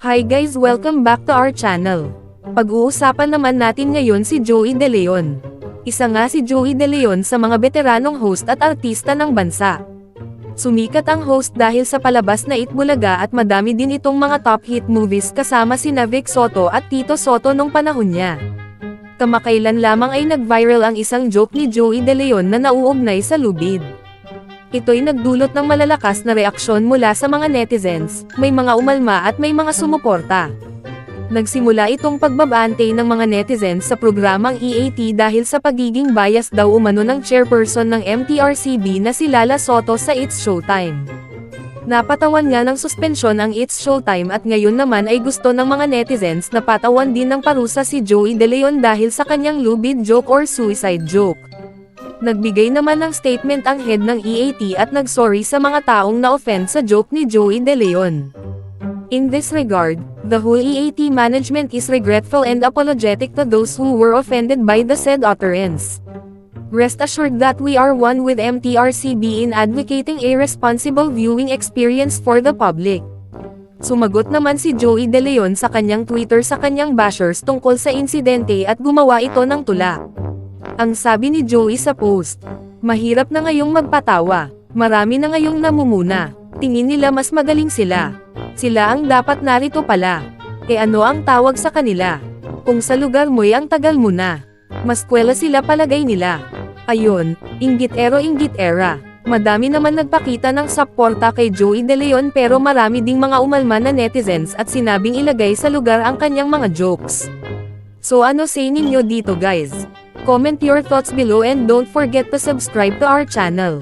Hi guys, welcome back to our channel. Pag-uusapan naman natin ngayon si Joey De Leon. Isa nga si Joey De Leon sa mga veteranong host at artista ng bansa. Sumikat ang host dahil sa palabas na Itbulaga at madami din itong mga top hit movies kasama sina Vic Soto at Tito Soto nung panahon niya. Kamakailan lamang ay nag-viral ang isang joke ni Joey De Leon na nauugnay sa lubid. Ito'y nagdulot ng malalakas na reaksyon mula sa mga netizens, may mga umalma at may mga sumuporta. Nagsimula itong pagbabante ng mga netizens sa programang EAT dahil sa pagiging bias daw umano ng chairperson ng MTRCB na si Lala Soto sa It's Showtime. Napatawan nga ng suspensyon ang It's Showtime at ngayon naman ay gusto ng mga netizens na patawan din ng parusa si Joey De Leon dahil sa kanyang lubid joke or suicide joke. Nagbigay naman ng statement ang head ng EAT at nagsorry sa mga taong na-offend sa joke ni Joey De Leon. In this regard, the whole EAT management is regretful and apologetic to those who were offended by the said utterance. Rest assured that we are one with MTRCB in advocating a responsible viewing experience for the public. Sumagot naman si Joey De Leon sa kanyang Twitter sa kanyang bashers tungkol sa insidente at gumawa ito ng tula. Ang sabi ni Joey sa post, "Mahirap na ngayong magpatawa, marami na ngayong namumuna, tingin nila mas magaling sila. Sila ang dapat narito pala. E ano ang tawag sa kanila? Kung sa lugar mo'y ang tagal mo na. Mas kwela sila palagay nila." Ayun, inggit-era. Madami naman nagpakita ng suporta kay Joey De Leon pero marami ding mga umalma na netizens at sinabing ilagay sa lugar ang kanyang mga jokes. So ano say ninyo dito guys? Comment your thoughts below and don't forget to subscribe to our channel.